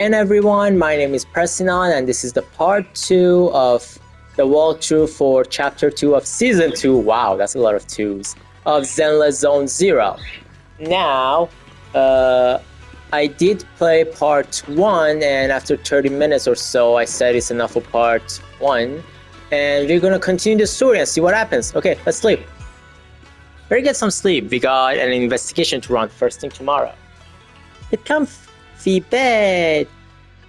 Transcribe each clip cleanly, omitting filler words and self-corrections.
And everyone, my name is Presinon, and this is the part 2 of the walkthrough for chapter 2 of season 2. Wow, that's a lot of twos of Zenless Zone Zero. Now, I did play part 1, and after 30 minutes or so, I said it's enough for part 1, and we're gonna continue the story and see what happens. Okay, let's sleep. Better get some sleep. We got an investigation to run first thing tomorrow. Get comfy bed.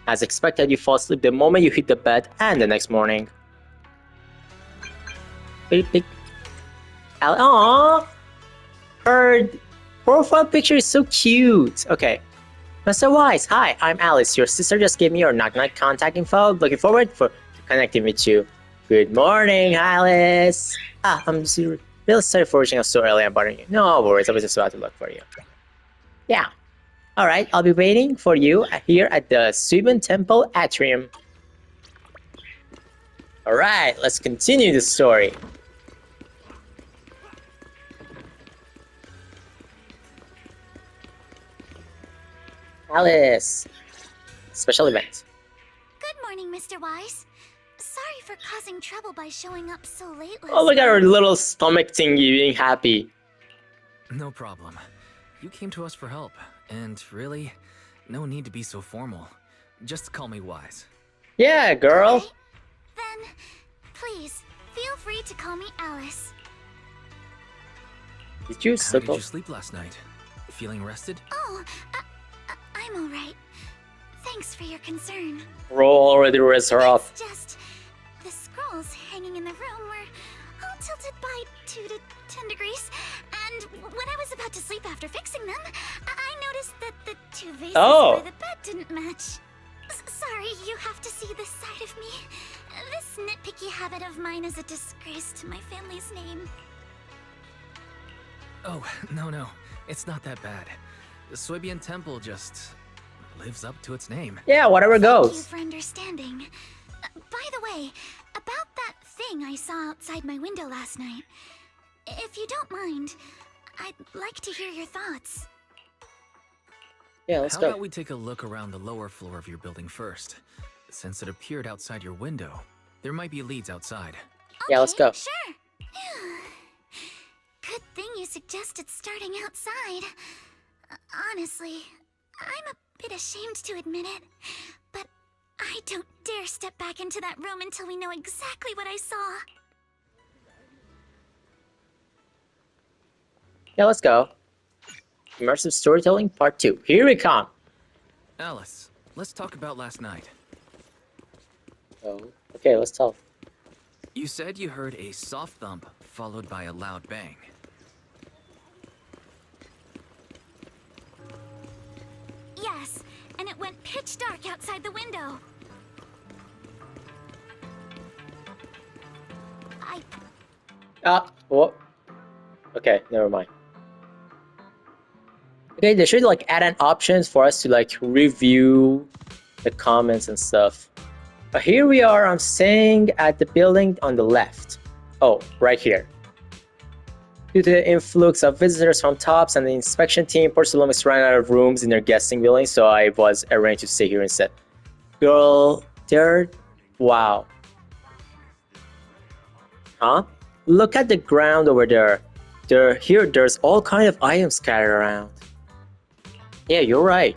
As expected, you fall asleep the moment you hit the bed and the next morning. Aww! Her profile picture is so cute. Okay. Mr. Wise, hi, I'm Alice. Your sister just gave me your knock-knock contact info. Looking forward to connecting with you. Good morning, Alice. I'm really sorry for reaching out so early and bothering you. No worries, I was just about to look for you. Yeah. Alright, I'll be waiting for you here at the Suiban Temple Atrium. Alright, let's continue the story. Alice. Special event. Good morning, Mr. Wise. Sorry for causing trouble by showing up so late last Oh, look at night. her little stomach thingy being happy. No problem. You came to us for help, and really, no need to be so formal. Just call me Wise. Yeah, girl. Okay. Then, please, feel free to call me Alice. Did you How slip did you off? sleep last night? Feeling rested? Oh, I'm alright. Thanks for your concern. Roll already raised her up. It's just, the scrolls hanging in the room were all tilted by 2 to 10 degrees, and when I was about to sleep after fixing them, I noticed that the 2 vases by the bed didn't match. Sorry, you have to see this side of me. This nitpicky habit of mine is a disgrace to my family's name. Oh, no. It's not that bad. The Suibian Temple just lives up to its name. Yeah, whatever Thank you goes. for understanding. By the way, about that thing I saw outside my window last night. If you don't mind, I'd like to hear your thoughts. Yeah, let's How go. about we take a look around the lower floor of your building first? Since it appeared outside your window, there might be leads outside. Yeah, let's go. Sure. Good thing you suggested starting outside. Honestly, I'm a bit ashamed to admit it, but I don't dare step back into that room until we know exactly what I saw. Yeah, let's go. Immersive storytelling part 2. Here we come. Alice, let's talk about last night. Oh, okay, let's talk. You said you heard a soft thump followed by a loud bang. Yes, and it went pitch dark outside the window. What? Okay, never mind. Okay, they should like add an options for us to like review the comments and stuff. But here we are, I'm staying at the building on the left. Oh, right here. Due to the influx of visitors from TOPS and the inspection team, Porcelomus ran out of rooms in their guesting building, so I was arranged to stay here instead. Girl, wow. Huh? Look at the ground over there. There's all kind of items scattered around. Yeah, you're right.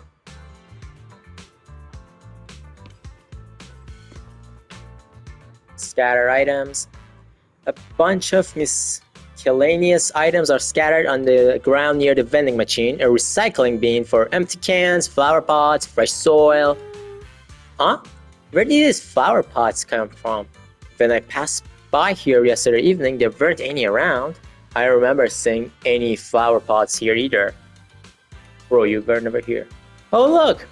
Scattered items. A bunch of miscellaneous items are scattered on the ground near the vending machine. A recycling bin for empty cans, flower pots, fresh soil. Huh? Where did these flower pots come from? When I passed by here yesterday evening, there weren't any around. I don't remember seeing any flower pots here either. Bro, you were never here. Oh look!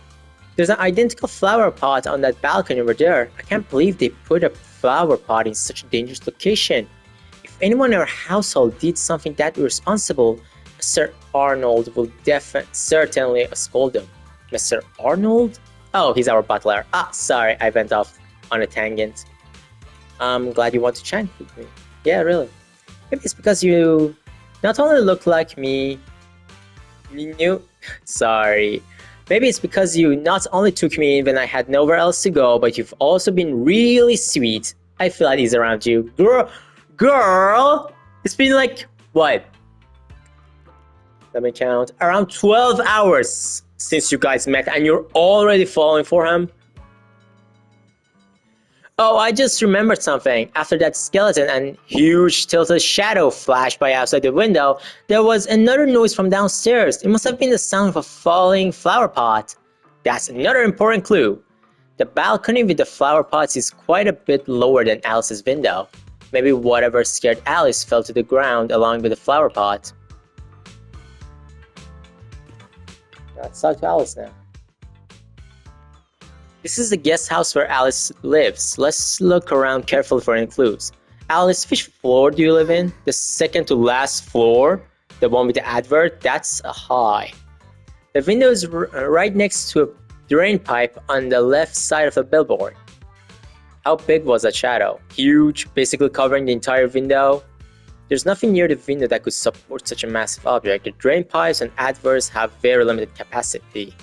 There's an identical flower pot on that balcony over there. I can't believe they put a flower pot in such a dangerous location. If anyone in our household did something that irresponsible, Mr. Arnold will certainly scold them. Mr. Arnold? Oh, he's our butler. Sorry, I went off on a tangent. I'm glad you want to chat with me. Yeah, really. Maybe it's because you not only look like me, sorry. Maybe it's because you not only took me in when I had nowhere else to go, but you've also been really sweet. I feel at ease around you. Girl! It's been like, what? Let me count. Around 12 hours since you guys met and you're already falling for him? Oh, I just remembered something. After that skeleton and huge tilted shadow flashed by outside the window, there was another noise from downstairs. It must have been the sound of a falling flower pot. That's another important clue. The balcony with the flower pots is quite a bit lower than Alice's window. Maybe whatever scared Alice fell to the ground along with the flower pot. Let's talk to Alice now. This is the guest house where Alice lives. Let's look around carefully for any clues. Alice, which floor do you live in? The second to last floor? The one with the advert? That's a high. The window is right next to a drain pipe on the left side of the billboard. How big was that shadow? Huge, basically covering the entire window? There's nothing near the window that could support such a massive object. The drain pipes and adverts have very limited capacity.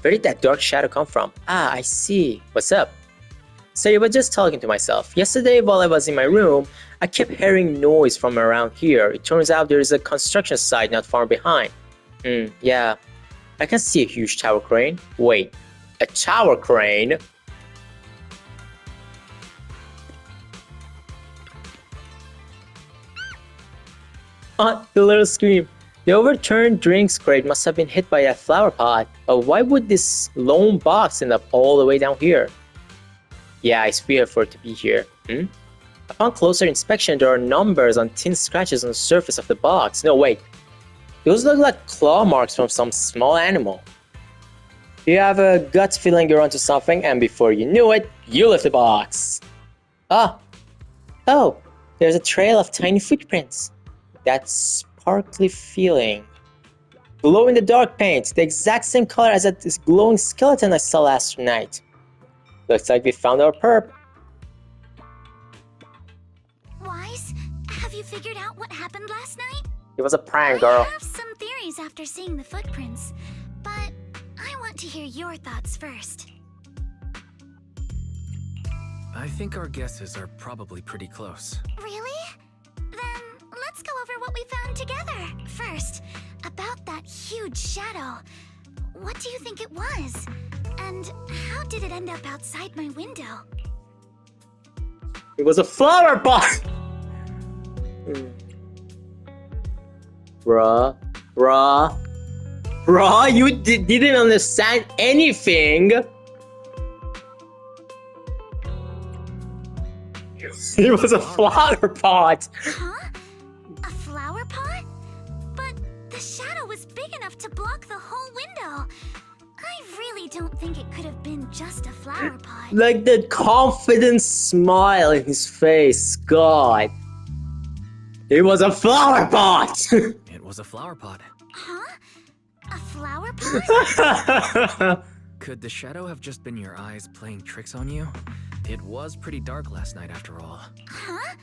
Where did that dark shadow come from? Ah, I see. What's up? So I was just talking to myself. Yesterday while I was in my room, I kept hearing noise from around here. It turns out there is a construction site not far behind. Yeah. I can see a huge tower crane. Wait, a tower crane? The little scream. The overturned drinks crate must have been hit by a flower pot. Why would this lone box end up all the way down here? Yeah, it's weird for it to be here. Upon closer inspection, there are numbers on thin scratches on the surface of the box. No, wait. Those look like claw marks from some small animal. You have a gut feeling you're onto something, and before you knew it, you left the box. Oh, there's a trail of tiny footprints. That sparkly feeling. Glow in the dark paint, the exact same color as that glowing skeleton I saw last night. Looks like we found our perp. Wise, have you figured out what happened last night? It was a prank, girl. I have some theories after seeing the footprints, but I want to hear your thoughts first. I think our guesses are probably pretty close. Really? Then let's go over what we found together. First, about that huge shadow. What do you think it was? And how did it end up outside my window? It was a flower pot! Bruh, you didn't understand anything! It was a flower pot! Huh? A flower pot? But the shadow was big enough to block the whole window. I really don't think it could have been just a flower pot. Like that confident smile in his face, God. It was a flower pot! It was a flower pot. Huh? A flower pot? Could the shadow have just been your eyes playing tricks on you? It was pretty dark last night after all. Huh?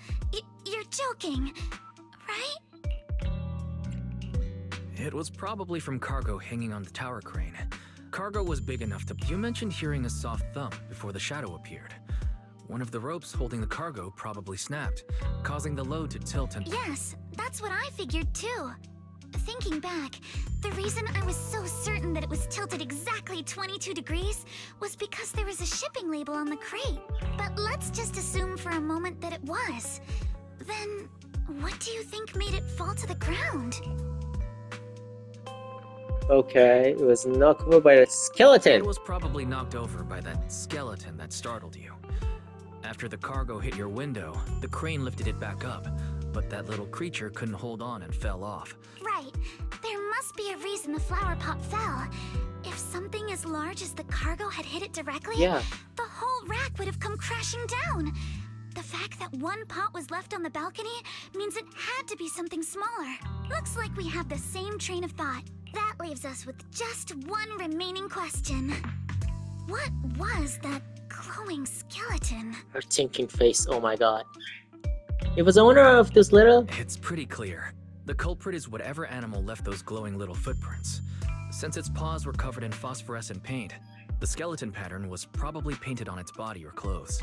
You're joking, right? It was probably from cargo hanging on the tower crane. Cargo was big enough to... You mentioned hearing a soft thump before the shadow appeared. One of the ropes holding the cargo probably snapped, causing the load to tilt and... Yes, that's what I figured too. Thinking back, the reason I was so certain that it was tilted exactly 22 degrees was because there was a shipping label on the crate. But let's just assume for a moment that it was. Then, what do you think made it fall to the ground? Okay, it was knocked over by a skeleton. It was probably knocked over by that skeleton that startled you. After the cargo hit your window, the crane lifted it back up, but that little creature couldn't hold on and fell off. Right. There must be a reason the flower pot fell. If something as large as the cargo had hit it directly, Yeah. the whole rack would have come crashing down. The fact that one pot was left on the balcony means it had to be something smaller. Looks like we have the same train of thought. That leaves us with just one remaining question. What was that glowing skeleton? Her thinking face, oh my god. It was the owner of this little... It's pretty clear. The culprit is whatever animal left those glowing little footprints. Since its paws were covered in phosphorescent paint, the skeleton pattern was probably painted on its body or clothes.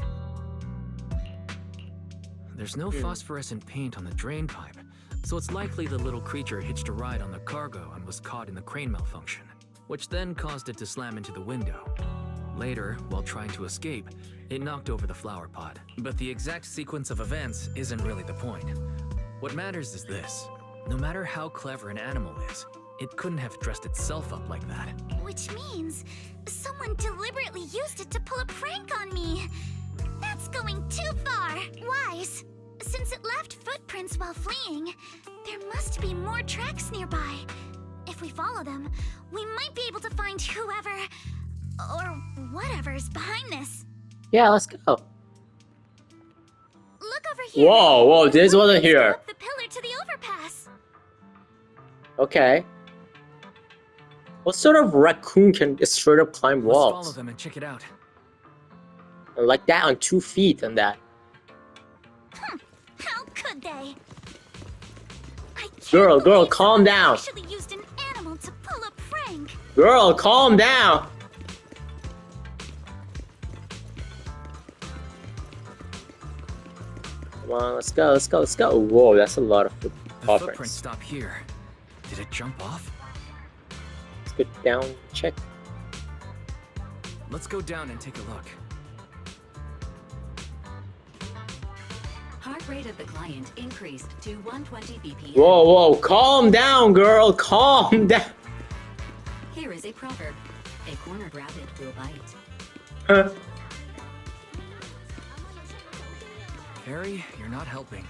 There's no phosphorescent paint on the drain pipe, so it's likely the little creature hitched a ride on the cargo and was caught in the crane malfunction, which then caused it to slam into the window. Later, while trying to escape, it knocked over the flower pot. But the exact sequence of events isn't really the point. What matters is this. No matter how clever an animal is, it couldn't have dressed itself up like that. Which means someone deliberately used it to pull a prank on me. That's going too far. Wise. Since it left footprints while fleeing, there must be more tracks nearby. If we follow them, we might be able to find whoever or whatever's behind this. Yeah, let's go. Look over here. Whoa, there's one Let's go here. up the pillar to the overpass. Okay. What sort of raccoon can straight up climb Let's follow walls? them and check it out. Like that on 2 feet and that. How could they? I can't Girl, believe calm someone down. actually used an animal to pull a prank. Girl, calm down. Come on, let's go. Whoa, that's a lot of The footprints. footprints stop here. Did it jump off? Let's go down, check. Let's go down and take a look. Heart rate of the client increased to 120 BPM. Whoa, calm down, girl, calm down. Here is a proverb. A cornered rabbit will bite. Huh? Fairy, you're not helping.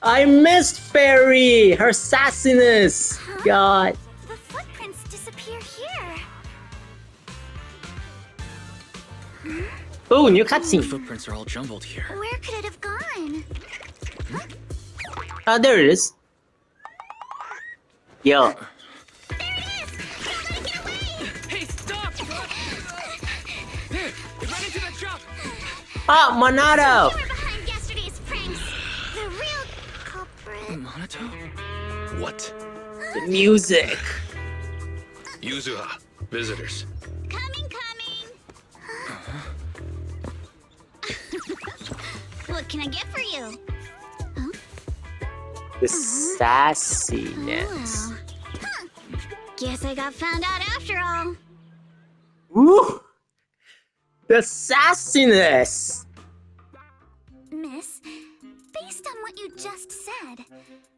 I missed Fairy, her sassiness. Huh? God. The footprints disappear here. Oh, new The cutscene. footprints are all jumbled here. Where could it have gone? Oh, there it is. Yo. There it is! Somebody get away! Hey, stop! Here, run into the truck! Ah, Monado. You were behind yesterday's pranks. The real culprit. Monato? What? The music. Yuzuha, visitors. Coming. What can I get for you? The sassiness. Oh. Huh. Guess I got found out after all. Woo! The sassiness. Miss, based on what you just said,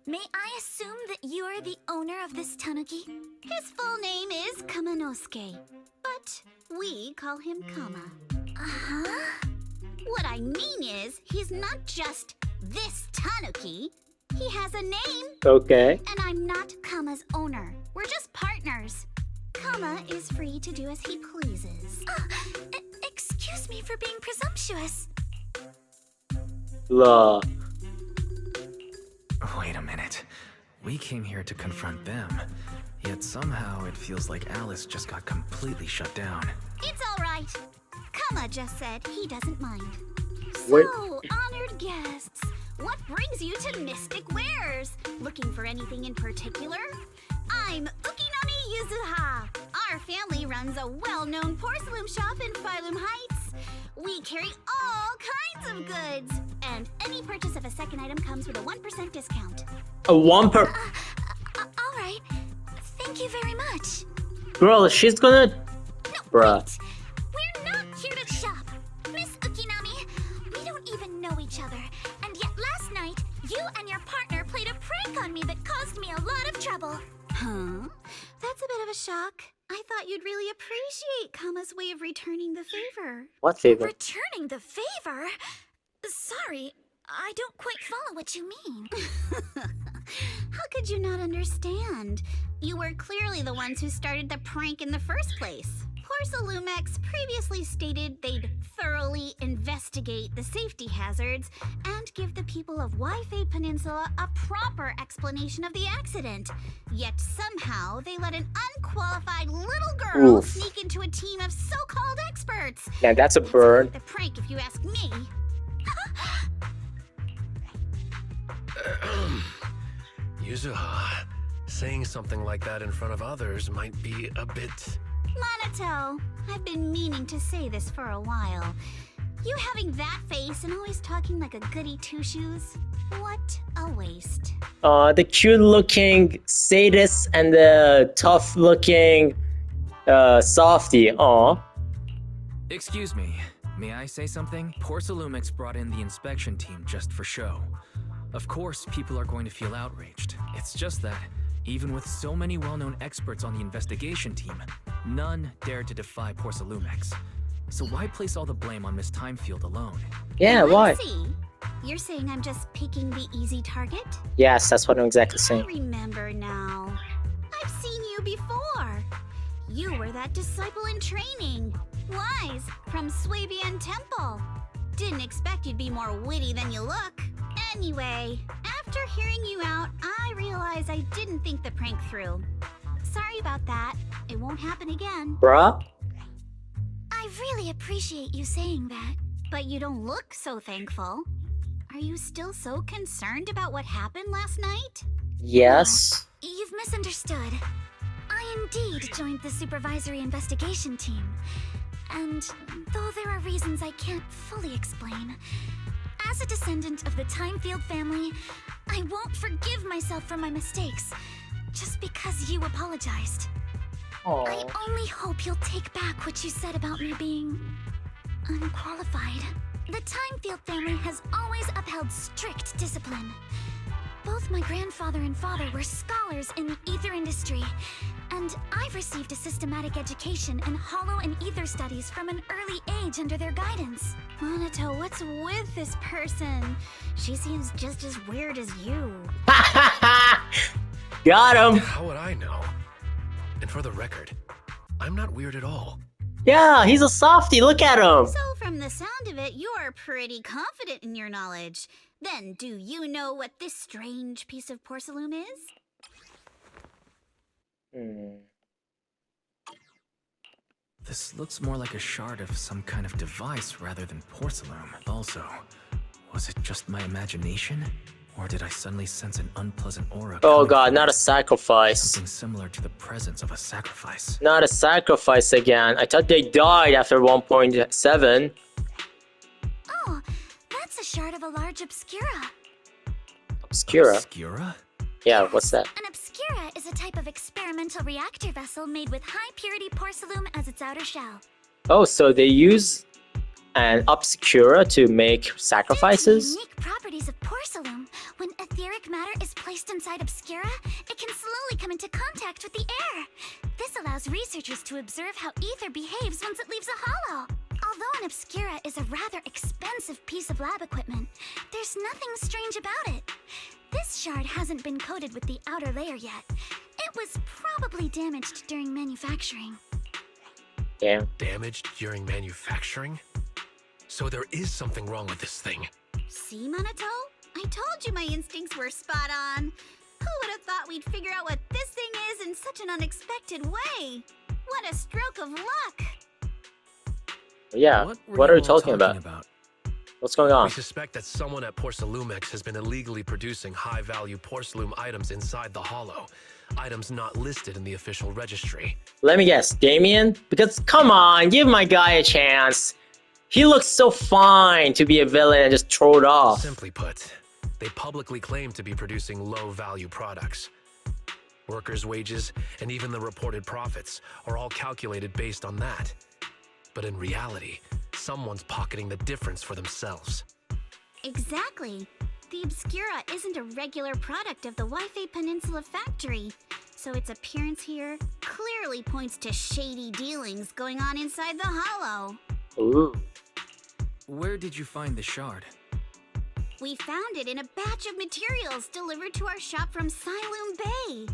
may I assume that you are the owner of this tanuki? His full name is Kamanosuke, but we call him Kama. Uh-huh. What I mean is, he's not just this tanuki. He has a name, Okay. and I'm not Kama's owner. We're just partners. Kama is free to do as he pleases. Excuse me for being presumptuous. La. Wait a minute. We came here to confront them, yet somehow it feels like Alice just got completely shut down. It's all right. Kama just said he doesn't mind. Wait. So, honored guests, what brings you to Mystic Wares? Looking for anything in particular? I'm Ukinami Yuzuha. Our family runs a well-known porcelain shop in Phylum Heights. We carry all kinds of goods, and any purchase of a second item comes with a 1% discount. A one per. All right. Thank you very much. Girl, she's gonna. No, Bruh. wait. We're not here to shop. Miss Ukinami, we don't even know each other. And yet last night, you and your partner played a prank on me that caused me a lot of trouble. Huh? That's a bit of a shock. I thought you'd really appreciate Kama's way of returning the favor. What favor? Returning the favor? Sorry, I don't quite follow what you mean. How could you not understand? You were clearly the ones who started the prank in the first place. Porcelumex previously stated they'd thoroughly investigate the safety hazards and give the people of Waifei Peninsula a proper explanation of the accident. Yet somehow they let an unqualified little girl Oof. sneak into a team of so-called experts. Yeah, that's a That's bird. quite the prank, if you ask me. Yuzuha, saying something like that in front of others might be a bit... Monato, I've been meaning to say this for a while. You having that face and always talking like a goody two-shoes? What a waste. The cute-looking sadist and the tough-looking softie. Aw. Excuse me, may I say something? Porcelumix brought in the inspection team just for show. Of course, people are going to feel outraged. It's just that, even with so many well-known experts on the investigation team, none dared to defy Porcelumix. So why place all the blame on Miss Timefield alone? Yeah, why? Let's see. You're saying I'm just picking the easy target? Yes, that's what I'm exactly I saying. remember now. I've seen you before. You were that disciple in training. Wise, from Swabian Temple. Didn't expect you'd be more witty than you look. Anyway, after hearing you out, I realized I didn't think the prank through. Sorry about that. It won't happen again. Bruh? I really appreciate you saying that. But you don't look so thankful. Are you still so concerned about what happened last night? Yes. No, you've misunderstood. I indeed joined the supervisory investigation team. And though there are reasons I can't fully explain, as a descendant of the Timefield family, I won't forgive myself for my mistakes just because you apologized. Aww. I only hope you'll take back what you said about me being unqualified. The Timefield family has always upheld strict discipline. Both my grandfather and father were scholars in the ether industry, and I've received a systematic education in hollow and ether studies from an early age under their guidance. Monato, what's with this person? She seems just as weird as you. Got him. How would I know? And for the record, I'm not weird at all. Yeah, he's a softie. Look at him. So from the sound of it, you're pretty confident in your knowledge. Then, do you know what this strange piece of porcelain is? This looks more like a shard of some kind of device rather than porcelain. Also, was it just my imagination? Or did I suddenly sense an unpleasant aura? Oh coming god, from not a it? sacrifice. Something similar to the presence of a sacrifice. Not a sacrifice again. I thought they died after 1.7. Oh, that's a shard of a large obscura. Obscura? Obscura? Yeah, what's that? An obscura is a type of experimental reactor vessel made with high-purity porcelain as its outer shell. Oh, so they use an obscura to make Due to the sacrifices? unique properties of porcelain, when etheric matter is placed inside obscura, it can slowly come into contact with the air. This allows researchers to observe how ether behaves once it leaves a hollow. Although an obscura is a rather expensive piece of lab equipment, there's nothing strange about it. This shard hasn't been coated with the outer layer yet. It was probably damaged during manufacturing. Yeah. Damaged during manufacturing? So there is something wrong with this thing. See, Monato? I told you my instincts were spot on. Who would have thought we'd figure out what this thing is in such an unexpected way? What a stroke of luck! Yeah, what were are you you all talking about? What's going We on? suspect that someone at Porcelumix has been illegally producing high-value porcelain items inside the hollow. Items not listed in the official registry. Let me guess, Damien? Because, come on, give my guy a chance. He looks so fine to be a villain and just throw it off. Simply put, they publicly claim to be producing low-value products. Workers' wages and even the reported profits are all calculated based on that. But in reality, someone's pocketing the difference for themselves. Exactly. The Obscura isn't a regular product of the Waifei Peninsula factory, so its appearance here clearly points to shady dealings going on inside the hollow. Ooh. Where did you find the shard? We found it in a batch of materials delivered to our shop from Siloon Bay.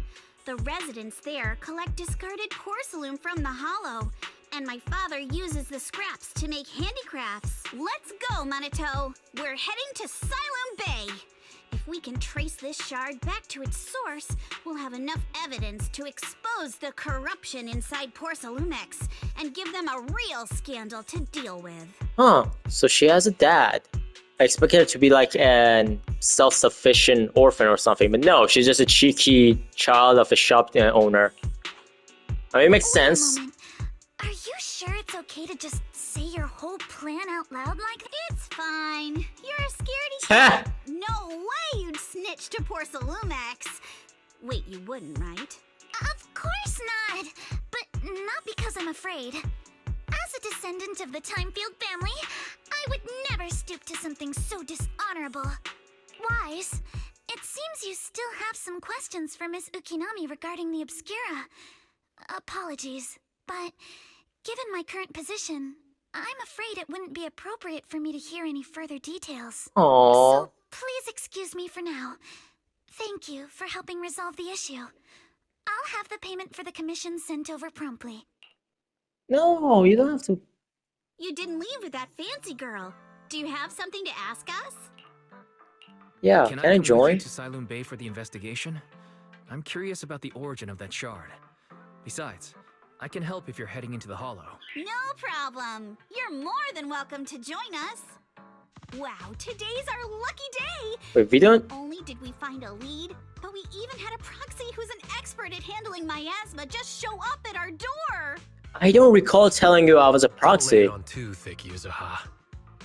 The residents there collect discarded porcelain from the hollow, and my father uses the scraps to make handicrafts. Let's go, Monato. We're heading to Siloon Bay. If we can trace this shard back to its source, we'll have enough evidence to expose the corruption inside Porcelumix and give them a real scandal to deal with. Huh, so she has a dad. I expected her to be like an self-sufficient orphan or something, but no, she's just a cheeky child of a shop owner. I mean, it makes Wait a sense. moment. Are you sure it's okay to just say your whole plan out loud like that? It's fine. You're a scaredy cat. No way you'd snitch to poor Salumax. Wait, you wouldn't, right? Of course not. But not because I'm afraid. As a descendant of the Timefield family, I would never stoop to something so dishonorable. Wise, it seems you still have some questions for Miss Ukinami regarding the Obscura. Apologies, but given my current position, I'm afraid it wouldn't be appropriate for me to hear any further details. Aww. So please excuse me for now. Thank you for helping resolve the issue. I'll have the payment for the commission sent over promptly. No, you don't have to. You didn't leave with that fancy girl. Do you have something to ask us? Yeah, Can can I come with you join? to Silum Bay for the investigation? I'm curious about the origin of that shard. Besides, I can help if you're heading into the Hollow. No problem. You're more than welcome to join us. Wow, today's our lucky day. Wait, we don't. Not only did we find a lead, but we even had a proxy who's an expert at handling miasma just show up at our door. I don't recall telling you I was a Don't lay proxy. it on too thick, Yuzuha.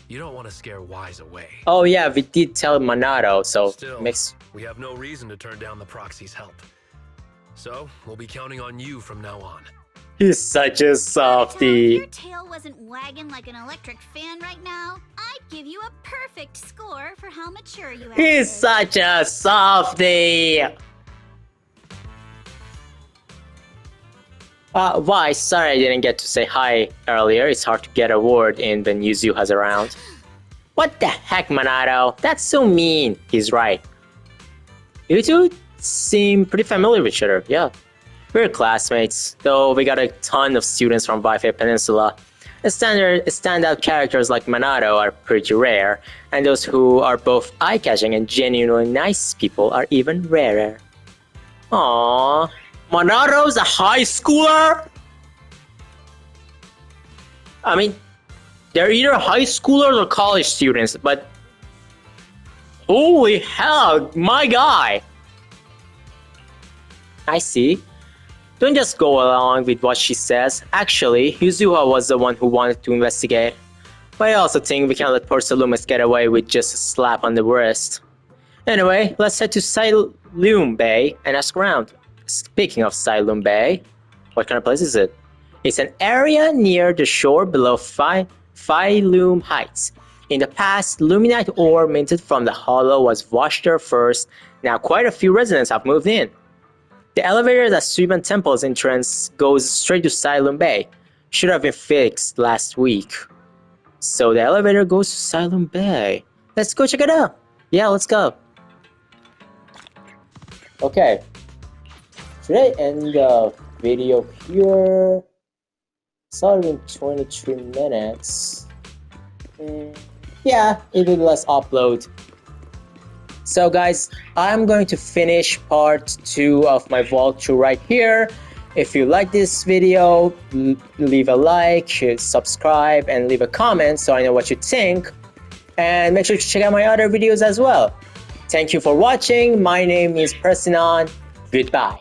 You don't want to scare Wise away. Oh yeah, we did tell Monado, so Still, makes. we have no reason to turn down the proxy's help. So, we'll be counting on you from now on. He's such a If softie. your tail wasn't wagging like an electric fan right now, I'd give you a perfect score for how mature you acted. He's such a softie. Why? Sorry I didn't get to say hi earlier. It's hard to get a word in when Yuzuha's around. What the heck, Monado? That's so mean. He's right. You two seem pretty familiar with each other, yeah. We're classmates, though we got a ton of students from Wi-Fi Peninsula. The standout characters like Monado are pretty rare, and those who are both eye-catching and genuinely nice people are even rarer. Aww. Monado's a high schooler? I mean, they're either high schoolers or college students, but holy hell, my guy! I see. Don't just go along with what she says. Actually, Yuzuha was the one who wanted to investigate. But I also think we can't let poor Salumas get away with just a slap on the wrist. Anyway, let's head to Silum Bay and ask around. Speaking of Silum Bay, what kind of place is it? It's an area near the shore below Phylum Heights. In the past, Luminite ore minted from the Hollow was washed there first. Now quite a few residents have moved in. The elevator at Suiban Temple's entrance goes straight to Silum Bay. Should have been fixed last week. So the elevator goes to Silum Bay. Let's go check it out. Yeah, let's go. Okay. Should I end the video here? It's already been 23 minutes. Yeah, let's upload. So guys, I'm going to finish part 2 of my walkthrough right here. If you like this video, leave a like, subscribe, and leave a comment so I know what you think. And make sure to check out my other videos as well. Thank you for watching. My name is Presinon. Goodbye.